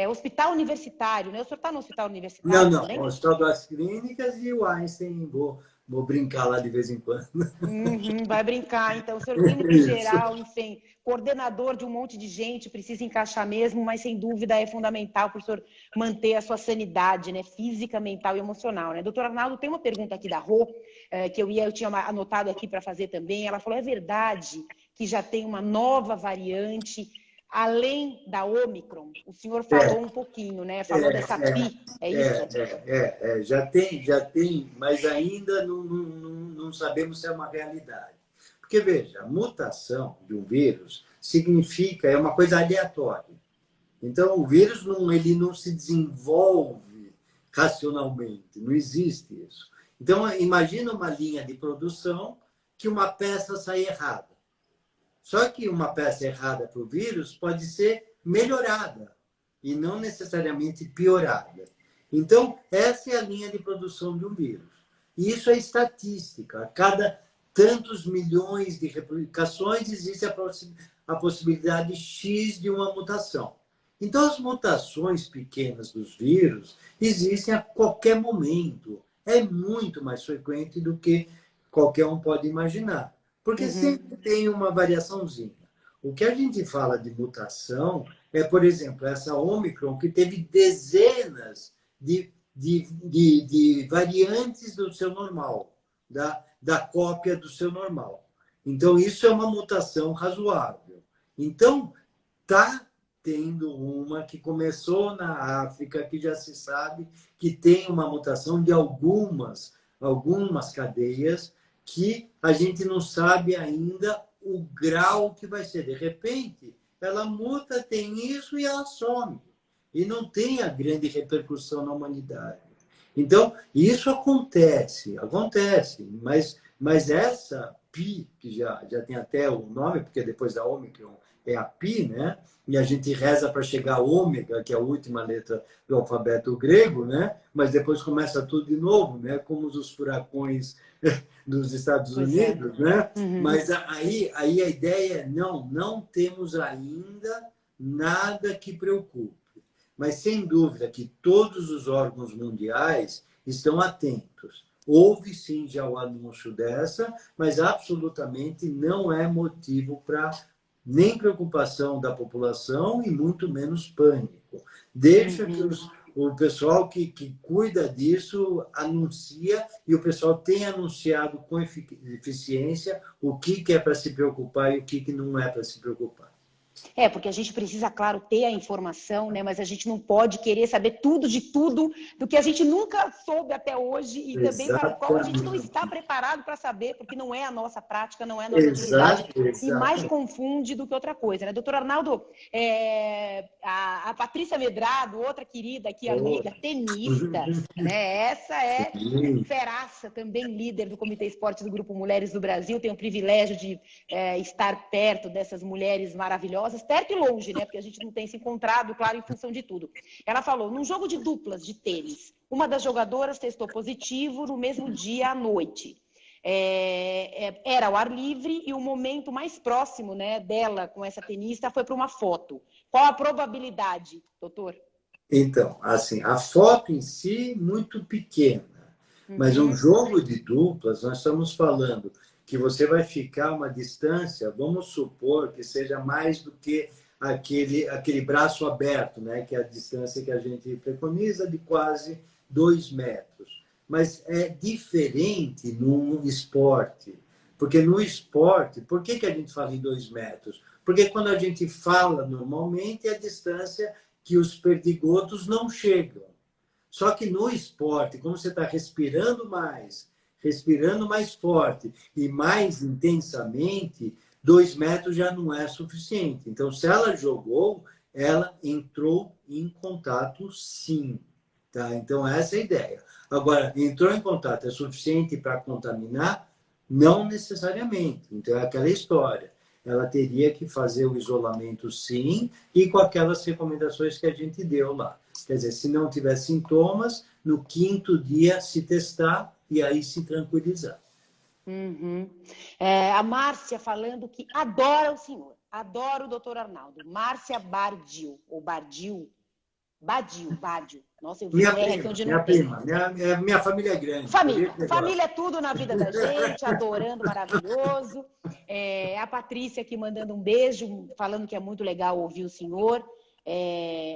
hospital universitário, né? O senhor está no hospital universitário? Não, o Hospital das Clínicas e o Einstein, vou brincar lá de vez em quando. Vai brincar, então, o senhor clínico geral, enfim, coordenador de um monte de gente, precisa encaixar mesmo, mas sem dúvida é fundamental para o senhor manter a sua sanidade, né, física, mental e emocional, né? Doutor Arnaldo, tem uma pergunta aqui da Rô, que eu tinha anotado aqui para fazer também, ela falou, é verdade que já tem uma nova variante, além da Ômicron? O senhor falou um pouquinho, né? Falou dessa PI, é isso? Já tem, mas ainda não sabemos se é uma realidade. Porque, veja, a mutação de um vírus é uma coisa aleatória. Então, o vírus ele não se desenvolve racionalmente, não existe isso. Então, imagina uma linha de produção que uma peça sai errada. Só que uma peça errada para o vírus pode ser melhorada e não necessariamente piorada. Então, essa é a linha de produção de um vírus. E isso é estatística. A cada tantos milhões de replicações existe a possibilidade X de uma mutação. Então, as mutações pequenas dos vírus existem a qualquer momento. É muito mais frequente do que qualquer um pode imaginar. Porque sempre tem uma variaçãozinha. O que a gente fala de mutação é, por exemplo, essa Ômicron, que teve dezenas de variantes do seu normal, da cópia do seu normal. Então, isso é uma mutação razoável. Então, está tendo uma que começou na África, que já se sabe que tem uma mutação de algumas cadeias, que a gente não sabe ainda o grau que vai ser. De repente, ela muta, tem isso e ela some. E não tem a grande repercussão na humanidade. Então, isso acontece, mas essa Pi, que já tem até o nome, porque depois da Ômicron é a Pi, né? E a gente reza para chegar a ômega, que é a última letra do alfabeto grego, né? Mas depois começa tudo de novo, né? Como os furacões dos Estados Unidos, né? Uhum. Mas aí a ideia é não temos ainda nada que preocupe. Mas, sem dúvida, que todos os órgãos mundiais estão atentos. Houve, sim, já o anúncio dessa, mas absolutamente não é motivo para nem preocupação da população e muito menos pânico. Deixa que o pessoal que cuida disso anuncia, e o pessoal tem anunciado com eficiência o que é para se preocupar e o que não é para se preocupar. Porque a gente precisa, claro, ter a informação, né? Mas a gente não pode querer saber tudo de tudo do que a gente nunca soube até hoje e também para o qual a gente não está preparado para saber, porque não é a nossa prática, não é a nossa atividade e mais confunde do que outra coisa, né? Doutor Arnaldo, a Patrícia Medrado, outra querida aqui, amiga, tenista, né? Essa é feraça, também líder do Comitê Esporte do Grupo Mulheres do Brasil, tem o privilégio de estar perto dessas mulheres maravilhosas, perto e longe, né? Porque a gente não tem se encontrado, claro, em função de tudo. Ela falou, num jogo de duplas de tênis, uma das jogadoras testou positivo no mesmo dia à noite. Era ao ar livre e o momento mais próximo, né, dela com essa tenista foi para uma foto. Qual a probabilidade, doutor? Então, assim, a foto em si, muito pequena. Mas um jogo de duplas, nós estamos falando que você vai ficar uma distância, vamos supor que seja mais do que aquele braço aberto, né? Que é a distância que a gente preconiza de quase 2 metros. Mas é diferente no esporte. Porque no esporte, por que a gente fala em 2 metros? Porque quando a gente fala normalmente, é a distância que os perdigotos não chegam. Só que no esporte, como você está respirando mais forte e mais intensamente, 2 metros já não é suficiente. Então, se ela jogou, ela entrou em contato, sim. Tá? Então, essa é a ideia. Agora, entrou em contato é suficiente para contaminar? Não necessariamente. Então, é aquela história. Ela teria que fazer o isolamento, sim, e com aquelas recomendações que a gente deu lá. Quer dizer, se não tiver sintomas, no 5º dia se testar e aí se tranquilizar. A Márcia falando que adora o senhor, adora o doutor Arnaldo. Márcia Bardil, ou Badio. Nossa, eu vi Minha um R aqui onde não tem. Prima. Minha família é grande. Família é tudo na vida da gente, adorando, maravilhoso. A Patrícia aqui mandando um beijo, falando que é muito legal ouvir o senhor.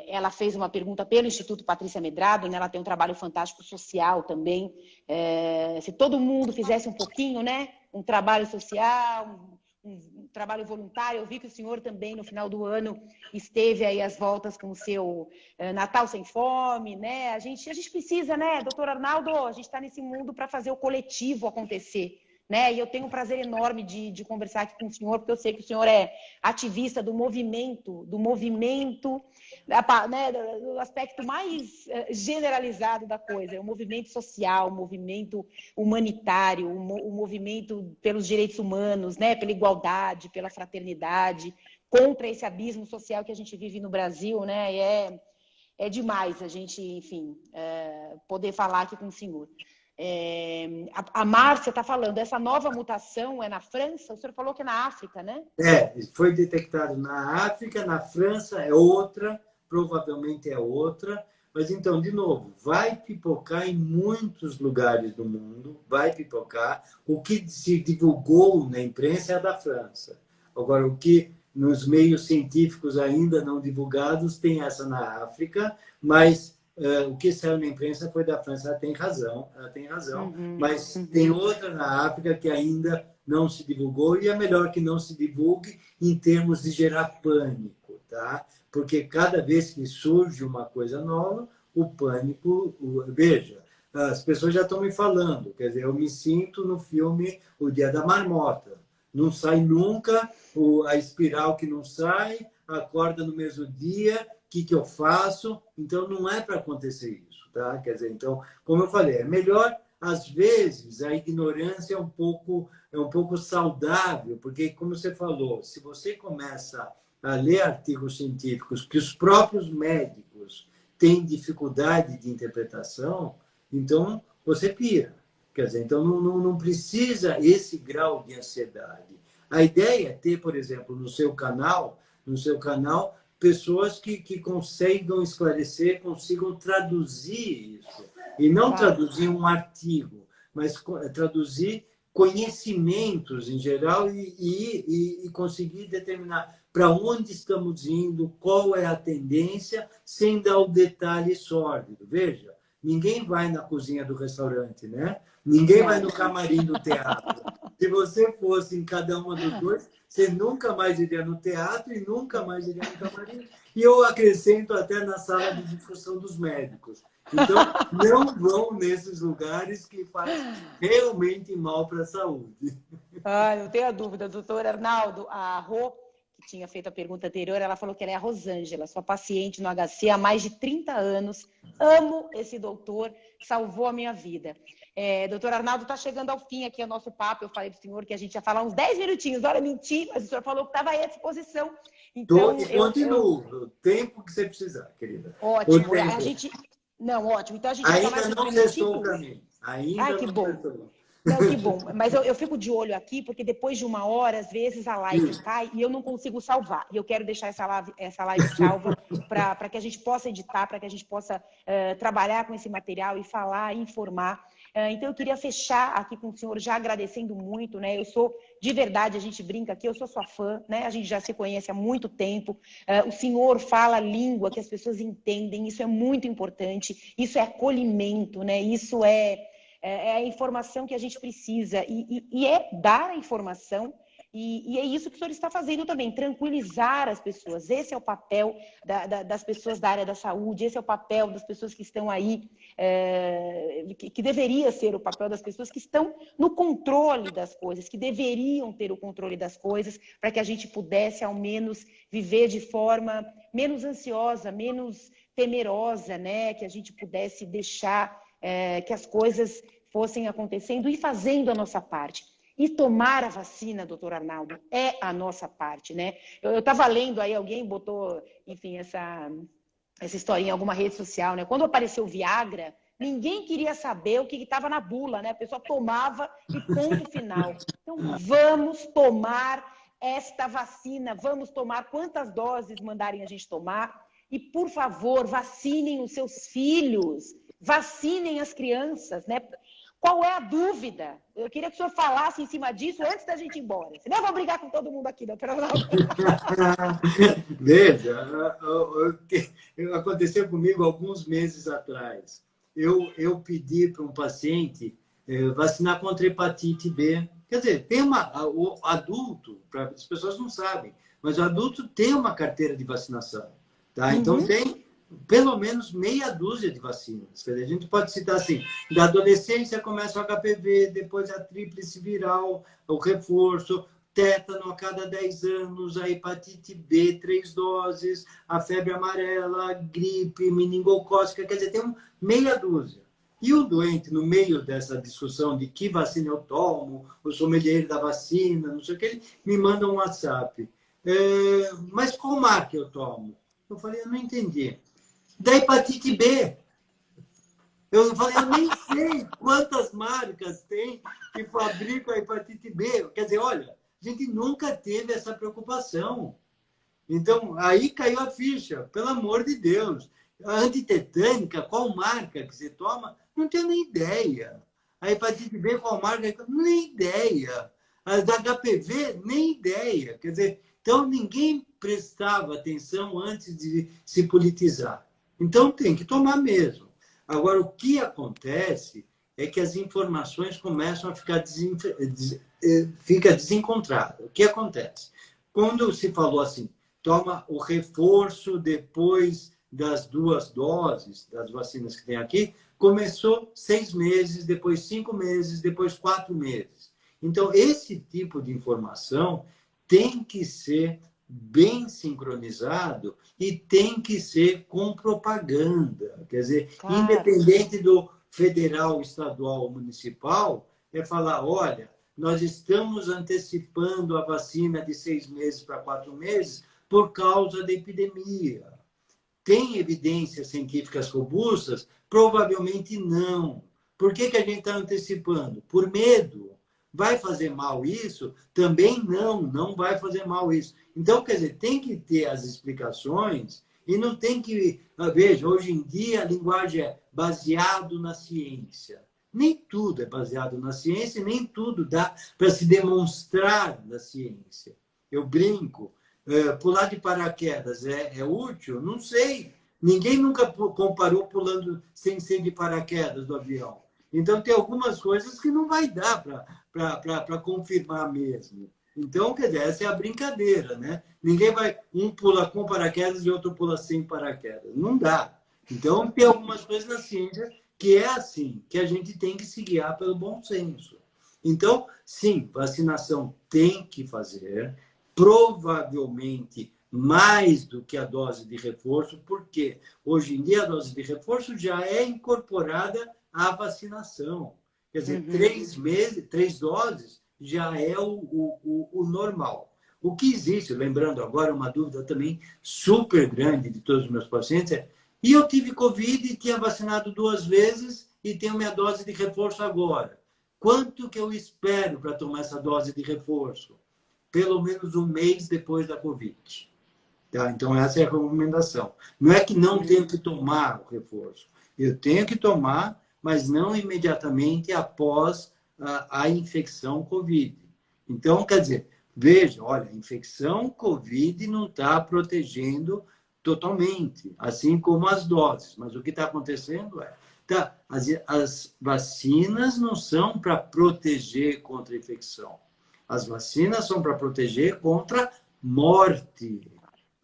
Ela fez uma pergunta pelo Instituto Patrícia Medrado, né? Ela tem um trabalho fantástico social também. Se todo mundo fizesse um pouquinho, né? Um trabalho social, um trabalho voluntário. Eu vi que o senhor também, no final do ano, esteve aí às voltas com o seu Natal Sem Fome, né? A gente precisa, né, doutor Arnaldo? A gente está nesse mundo para fazer o coletivo acontecer. Né? E eu tenho um prazer enorme de conversar aqui com o senhor, porque eu sei que o senhor é ativista do movimento, né, do aspecto mais generalizado da coisa, o movimento social, o movimento humanitário, o movimento pelos direitos humanos, né, pela igualdade, pela fraternidade, contra esse abismo social que a gente vive no Brasil, né? E é demais a gente, enfim, poder falar aqui com o senhor. A Márcia está falando, essa nova mutação é na França? O senhor falou que é na África, né? Foi detectado na África, na França é outra, provavelmente é outra, mas então, de novo, vai pipocar em muitos lugares do mundo, vai pipocar. O que se divulgou na imprensa é a da França. Agora, o que nos meios científicos ainda não divulgados tem essa na África, mas o que saiu na imprensa foi da França, ela tem razão, mas tem outra na África que ainda não se divulgou, e é melhor que não se divulgue em termos de gerar pânico, tá? Porque cada vez que surge uma coisa nova, o pânico, veja, as pessoas já estão me falando, quer dizer, eu me sinto no filme O Dia da Marmota, não sai nunca, a espiral que não sai, acorda no mesmo dia, o que eu faço? Então, não é para acontecer isso, tá? Quer dizer, então, como eu falei, é melhor, às vezes, a ignorância é um pouco saudável, porque, como você falou, se você começa a ler artigos científicos que os próprios médicos têm dificuldade de interpretação, então você pira. Quer dizer, então não precisa esse grau de ansiedade. A ideia é ter, por exemplo, no seu canal, pessoas que consigam esclarecer, consigam traduzir isso. E não traduzir um artigo, mas traduzir conhecimentos em geral e conseguir determinar para onde estamos indo, qual é a tendência, sem dar o detalhe sórdido. Veja, ninguém vai na cozinha do restaurante, né? Ninguém vai no camarim do teatro. Se você fosse em cada uma dos dois, você nunca mais iria no teatro e nunca mais iria no camarim. E eu acrescento até na sala de discussão dos médicos. Então, não vão nesses lugares que fazem realmente mal para a saúde. Não tenho a dúvida. Doutor Arnaldo, a Rô, que tinha feito a pergunta anterior, ela falou que ela é a Rosângela, sua paciente no HC há mais de 30 anos. Amo esse doutor, salvou a minha vida. Doutor Arnaldo, está chegando ao fim aqui o nosso papo. Eu falei para o senhor que a gente ia falar uns 10 minutinhos. Olha, menti, mas o senhor falou que estava aí à disposição. Então, e continuo, o tempo que você precisar, querida. Ótimo. A gente... Não, ótimo. Então a gente ainda vai falar não cessou para mim. Ainda que não bom. cessou. Não, que bom. Mas eu fico de olho aqui, porque depois de 1 hora, às vezes, a live cai e eu não consigo salvar. E eu quero deixar essa live salva para que a gente possa editar, para que a gente possa trabalhar com esse material e falar, informar. Então, eu queria fechar aqui com o senhor já agradecendo muito, né? Eu sou, de verdade, a gente brinca aqui, eu sou sua fã, né? A gente já se conhece há muito tempo. O senhor fala a língua que as pessoas entendem, isso é muito importante, isso é acolhimento, né? Isso é a informação que a gente precisa e é dar a informação e é isso que o senhor está fazendo também, tranquilizar as pessoas. Esse é o papel das pessoas da área da saúde, esse é o papel das pessoas que estão aí, que deveria ser o papel das pessoas que estão no controle das coisas, que deveriam ter o controle das coisas, para que a gente pudesse, ao menos, viver de forma menos ansiosa, menos temerosa, né? Que a gente pudesse deixar que as coisas fossem acontecendo e fazendo a nossa parte. E tomar a vacina, doutor Arnaldo, é a nossa parte, né? Eu estava lendo aí, alguém botou, enfim, essa historinha em alguma rede social, né? Quando apareceu o Viagra, ninguém queria saber o que estava na bula, né? A pessoa tomava e ponto final. Então, vamos tomar esta vacina, vamos tomar quantas doses mandarem a gente tomar. E, por favor, vacinem os seus filhos, vacinem as crianças, né? Qual é a dúvida? Eu queria que o senhor falasse em cima disso antes da gente ir embora. Senão eu vou brigar com todo mundo aqui, doutor Arnaldo. Veja, aconteceu comigo alguns meses atrás. Eu pedi para um paciente vacinar contra hepatite B. Quer dizer, o adulto, as pessoas não sabem, mas o adulto tem uma carteira de vacinação. Tá? Então, tem pelo menos meia dúzia de vacinas. Quer dizer, a gente pode citar assim, da adolescência começa o HPV, depois a tríplice viral, o reforço, tétano a cada 10 anos, a hepatite B, 3 doses, a febre amarela, a gripe, meningocócica, quer dizer, tem meia dúzia. E o doente, no meio dessa discussão de que vacina eu tomo, o sommelier da vacina, não sei o que, ele me manda um WhatsApp. Mas qual marca eu tomo? Eu falei, eu não entendi. Da hepatite B. Eu falei, eu nem sei quantas marcas tem que fabricam a hepatite B. Quer dizer, olha, a gente nunca teve essa preocupação. Então, aí caiu a ficha, pelo amor de Deus. A antitetânica, qual marca que você toma? Não tenho nem ideia. A hepatite B, qual marca? Nem ideia. A da HPV, nem ideia. Quer dizer, então ninguém prestava atenção antes de se politizar. Então, tem que tomar mesmo. Agora, o que acontece é que as informações começam a ficar desencontradas. O que acontece? Quando se falou assim, toma o reforço depois das 2 doses das vacinas que tem aqui, começou 6 meses, depois 5 meses, depois 4 meses. Então, esse tipo de informação tem que ser bem sincronizado e tem que ser com propaganda. Quer dizer, Claro. independente do federal, estadual ou municipal, é falar, olha, nós estamos antecipando a vacina de 6 meses para 4 meses por causa da epidemia. Tem evidências científicas robustas? Provavelmente não. Por que a gente está antecipando? Por medo. Vai fazer mal isso? Também não, não vai fazer mal isso. Então, quer dizer, tem que ter as explicações e não tem que... Veja, hoje em dia a linguagem é baseado na ciência. Nem tudo é baseado na ciência, nem tudo dá para se demonstrar na ciência. Eu brinco, pular de paraquedas é útil? Não sei. Ninguém nunca comparou pulando sem ser de paraquedas do avião. Então, tem algumas coisas que não vai dar para confirmar mesmo. Então, quer dizer, essa é a brincadeira, né? Ninguém vai... Um pula com paraquedas e outro pula sem paraquedas. Não dá. Então, tem algumas coisas na ciência que é assim, que a gente tem que se guiar pelo bom senso. Então, sim, vacinação tem que fazer, provavelmente mais do que a dose de reforço, porque hoje em dia a dose de reforço já é incorporada à vacinação. Quer dizer, 3 meses, 3 doses já é o normal. O que existe, lembrando agora, uma dúvida também super grande de todos os meus pacientes é: e eu tive Covid e tinha vacinado 2 vezes e tenho minha dose de reforço agora. Quanto que eu espero para tomar essa dose de reforço? Pelo menos 1 mês depois da Covid. Tá? Então, essa é a recomendação. Não é que não tenho que tomar o reforço. Eu tenho que tomar, mas não imediatamente após a infecção Covid. Então, quer dizer, veja, olha, a infecção Covid não está protegendo totalmente, assim como as doses. Mas o que está acontecendo é... Tá, as vacinas não são para proteger contra a infecção. As vacinas são para proteger contra morte.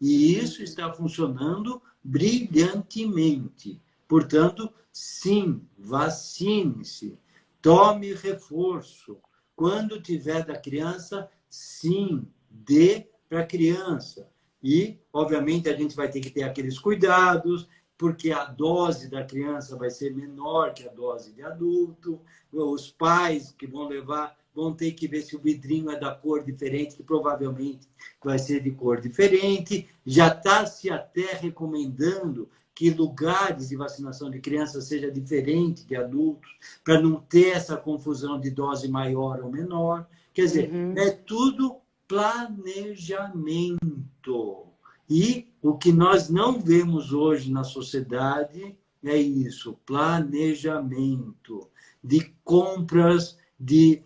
E isso está funcionando brilhantemente. Portanto, sim, vacine-se. Tome reforço. Quando tiver da criança, sim, dê para a criança. E, obviamente, a gente vai ter que ter aqueles cuidados, porque a dose da criança vai ser menor que a dose de adulto. Os pais que vão levar vão ter que ver se o vidrinho é da cor diferente, que provavelmente vai ser de cor diferente. Já está se até recomendando que lugares de vacinação de crianças seja diferente de adultos, para não ter essa confusão de dose maior ou menor. Quer dizer, é tudo planejamento. E o que nós não vemos hoje na sociedade é isso, planejamento de compras, de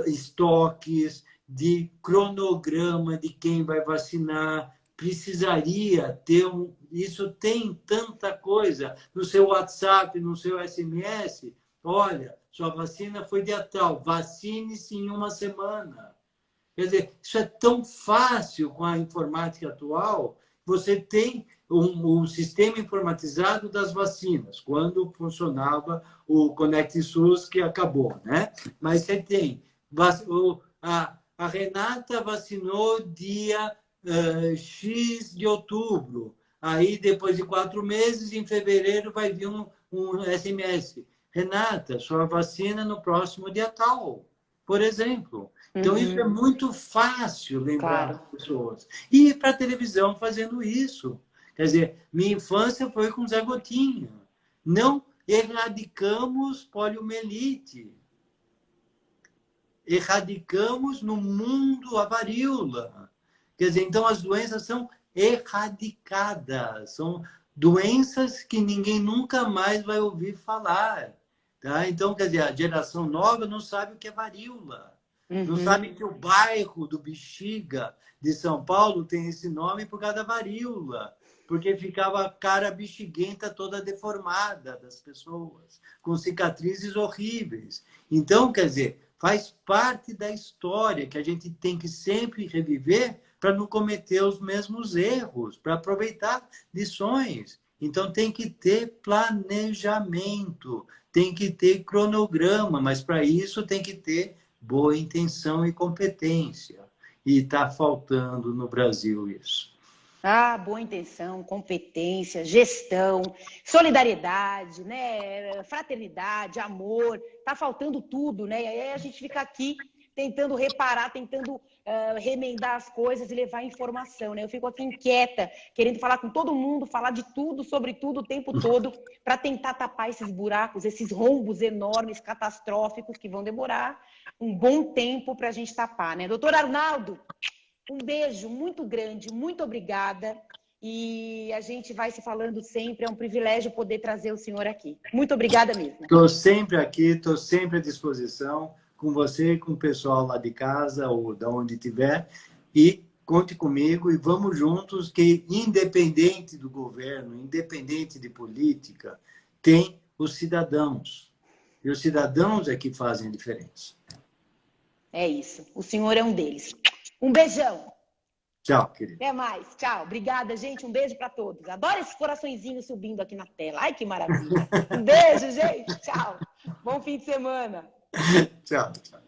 estoques, de cronograma de quem vai vacinar. Precisaria ter isso tem tanta coisa no seu WhatsApp, no seu SMS. Olha, sua vacina foi dia tal, vacine-se em 1 semana. Quer dizer, isso é tão fácil com a informática atual. Você tem um sistema informatizado das vacinas, quando funcionava o Conect SUS, que acabou, né? Mas você tem... A Renata vacinou dia X de outubro. Aí, depois de 4 meses, em fevereiro, vai vir um SMS. Renata, sua vacina no próximo dia tal, por exemplo. Então, isso é muito fácil lembrar as pessoas. E para a televisão fazendo isso. Quer dizer, minha infância foi com Zé Gotinha. Não erradicamos poliomielite. Erradicamos no mundo a varíola. Quer dizer, então as doenças são erradicadas. São doenças que ninguém nunca mais vai ouvir falar. Tá? Então, quer dizer, a geração nova não sabe o que é varíola. Não sabe que o bairro do Bexiga de São Paulo tem esse nome por causa da varíola. porque ficava a cara bexiguenta toda deformada das pessoas, com cicatrizes horríveis. Então, quer dizer, faz parte da história que a gente tem que sempre reviver para não cometer os mesmos erros, para aproveitar lições. Então, tem que ter planejamento, tem que ter cronograma, mas para isso tem que ter boa intenção e competência. E está faltando no Brasil isso. Ah, boa intenção, competência, gestão, solidariedade, né? Fraternidade, amor, tá faltando tudo, né? E aí a gente fica aqui tentando reparar, tentando remendar as coisas e levar informação, né? Eu fico aqui inquieta, querendo falar com todo mundo, falar de tudo, sobre tudo, o tempo todo, para tentar tapar esses buracos, esses rombos enormes, catastróficos, que vão demorar um bom tempo para a gente tapar, né? Doutor Arnaldo, um beijo muito grande, muito obrigada. E a gente vai se falando sempre. É um privilégio poder trazer o senhor aqui. Muito obrigada mesmo. Estou sempre aqui, estou sempre à disposição, com você, com o pessoal lá de casa ou de onde estiver. E conte comigo e vamos juntos, que independente do governo, independente de política, tem os cidadãos. E os cidadãos é que fazem a diferença. É isso. O senhor é um deles. Um beijão. Tchau, querido. Até mais. Tchau. Obrigada, gente. Um beijo para todos. Adoro esses coraçõezinhos subindo aqui na tela. Ai, que maravilha. Um beijo, gente. Tchau. Bom fim de semana. Tchau, tchau.